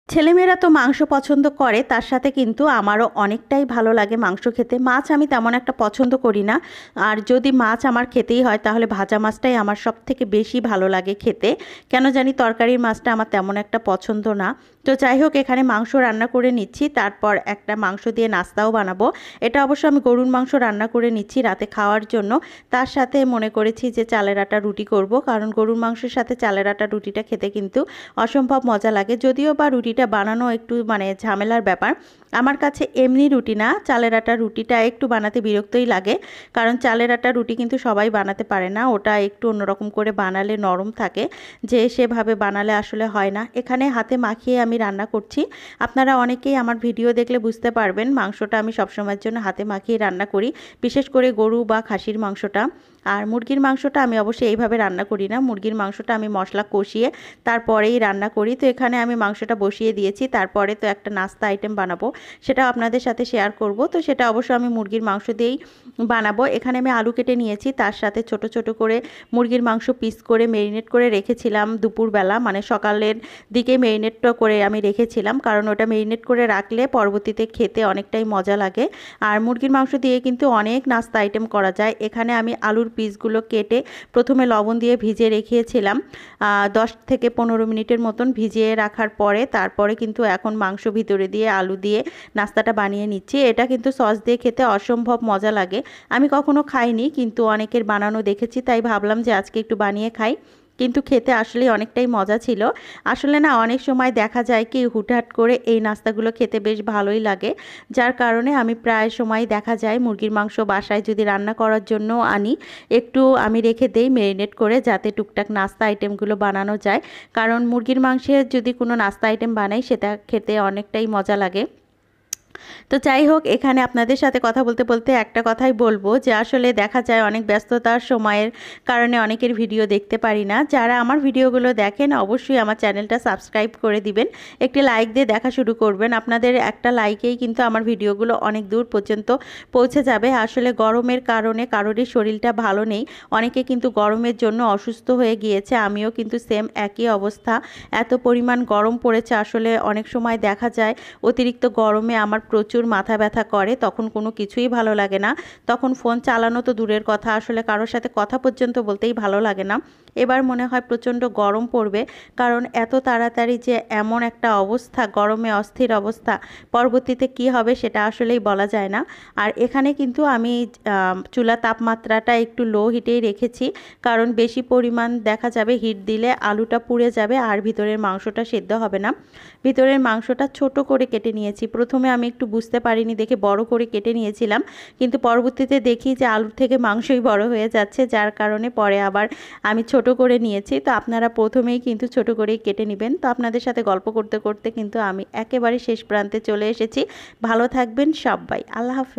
ছেলেমেয়েরা তো মাংস পছন্দ করে, তার সাথে কিন্তু আমারও অনেকটাই ভালো লাগে মাংস খেতে। মাছ আমি তেমন একটা পছন্দ করি না, আর যদি মাছ আমার খেতেই হয় তাহলে ভাজা মাছটাই আমার সব থেকে বেশি ভালো লাগে খেতে। কেন জানি তরকারির মাছটা আমার তেমন একটা পছন্দ না। তো যাই হোক, এখানে মাংস রান্না করে নিচ্ছি, তারপর একটা মাংস দিয়ে নাস্তাও বানাবো। এটা অবশ্য আমি গরুর মাংস রান্না করে নিচ্ছি রাতে খাওয়ার জন্য। তার সাথে মনে করেছি যে চালের আটা রুটি করব, কারণ গরুর মাংসের সাথে চালের আটা রুটিটা খেতে কিন্তু অসম্ভব মজা লাগে। যদিও বা রুটিটা বানানো একটু ঝামেলার ব্যাপার, আমার কাছে এমনি রুটি না, চালের আটার রুটিটা একটু বানাতে বিরক্তই লাগে। কারণ চালের আটার রুটি কিন্তু সবাই বানাতে পারে না, ওটা একটু অন্যরকম করে বানালে নরম থাকে, যে সেভাবে বানালে আসলে হয় না। এখানে হাতে মাখিয়ে আমি রান্না করছি। আপনারা অনেকেই আমার ভিডিও দেখলে বুঝতে পারবেন মাংসটা আমি সবসময়ের জন্য হাতে মাখিয়ে রান্না করি, বিশেষ করে গরু বা খাসির মাংসটা। আর মুরগির মাংসটা আমি অবশ্যই এইভাবে রান্না করি না, মুরগির মাংসটা আমি মশলা কষিয়ে তারপরেই রান্না করি। তো এখানে আমি মাংসটা বসিয়ে দিয়েছি, তারপরে তো একটা নাস্তা আইটেম বানাবো, সেটা আপনাদের সাথে শেয়ার করব। তো সেটা অবশ্য আমি মুরগির মাংস দিয়েই বানাবো। এখানে আমি আলু কেটে নিয়েছি, তার সাথে ছোট ছোট করে মুরগির মাংস পিস করে ম্যারিনেট করে রেখেছিলাম দুপুরবেলা, সকালের দিকে ম্যারিনেটটা করে আমি রেখেছিলাম, কারণ ওটা ম্যারিনেট করে রাখলে পরবর্তীতে খেতে অনেকটাই মজা লাগে। আর মুরগির মাংস দিয়ে কিন্তু অনেক নাস্তা আইটেম করা যায়। এখানে আমি আলুর পিসগুলো কেটে প্রথমে লবণ দিয়ে ভিজিয়ে রেখেছিলাম 10 থেকে 15 মিনিটের মতন ভিজিয়ে রাখার পরে তারপরে কিন্তু এখন মাংস ভিতরে দিয়ে আলু দিয়ে নাস্তাটা বানিয়ে নিচ্ছি। এটা কিন্তু সস দিয়ে খেতে অসম্ভব মজা লাগে। আমি কখনো খাইনি, কিন্তু অনেকের বানানো দেখেছি, তাই ভাবলাম যে আজকে একটু বানিয়ে খাই। কিন্তু খেতে আসলে অনেকটাই মজা ছিল। আসলে না, অনেক সময় দেখা যায় কি হুটহাট করে এই নাস্তাগুলো খেতে বেশ ভালোই লাগে, যার কারণে আমি প্রায় সময় দেখা যায় মুরগির মাংস বাসায় যদি রান্না করার জন্য আনি, একটু আমি রেখে দেই ম্যারিনেট করে, যাতে টুকটাক নাস্তা আইটেমগুলো বানানো যায়। কারণ মুরগির মাংসের যদি কোনো নাস্তা আইটেম বানাই, সেটা খেতে অনেকটাই মজা লাগে। তো যাই হোক, এখানে আপনাদের সাথে কথা বলতে বলতে একটা কথাই বলবো, যে আসলে দেখা যায় অনেক ব্যস্ততার সময়ের কারণে অনেকের ভিডিও দেখতে পারি না। যারা আমার ভিডিওগুলো দেখেন অবশ্যই আমার চ্যানেলটা সাবস্ক্রাইব করে দিবেন, একটি লাইক দিয়ে দেখা শুরু করবেন। আপনাদের একটা লাইকেই কিন্তু আমার ভিডিওগুলো অনেক দূর পর্যন্ত পৌঁছে যাবে। আসলে গরমের কারণে কারোরই শরীরটা ভালো নেই, অনেকে কিন্তু গরমের জন্য অসুস্থ হয়ে গিয়েছে, আমিও কিন্তু সেম একই অবস্থা। এত পরিমাণ গরম পড়েছে, আসলে অনেক সময় দেখা যায় অতিরিক্ত গরমে আমার প্রচুর মাথা ব্যথা করে, তখন কোনো কিছুই ভালো লাগে না, তখন ফোন চালানো তো দূরের কথা, আসলে কারোর সাথে কথা পর্যন্ত বলতেই ভালো লাগে না। এবার মনে হয় প্রচণ্ড গরম পড়বে, কারণ এত তাড়াতাড়ি যে এমন একটা অবস্থা, গরমে অস্থির অবস্থা, পরবর্তীতে কি হবে সেটা আসলেই বলা যায় না। আর এখানে কিন্তু আমি চুলা তাপমাত্রাটা একটু লো হিটেই রেখেছি, কারণ বেশি পরিমাণ দেখা যাবে হিট দিলে আলুটা পুড়ে যাবে আর ভিতরের মাংসটা সেদ্ধ হবে না। ভিতরের মাংসটা ছোট করে কেটে নিয়েছি, প্রথমে আমি একটু বুঝতে পারিনি দেখে বড় করে কেটে নিয়েছিলাম, কিন্তু পরবর্তীতে দেখি যে আলুর থেকে মাংসই বড় হয়ে যাচ্ছে, যার কারণে পরে আবার আমি ছোট করে নিয়েছি। তো আপনারা প্রথমেই কিন্তু ছোট করেই কেটে নেবেন। তো আপনাদের সাথে গল্প করতে করতে কিন্তু আমি একেবারে শেষ প্রান্তে চলে এসেছি। ভালো থাকবেন সবাই, আল্লাহ হাফেজ।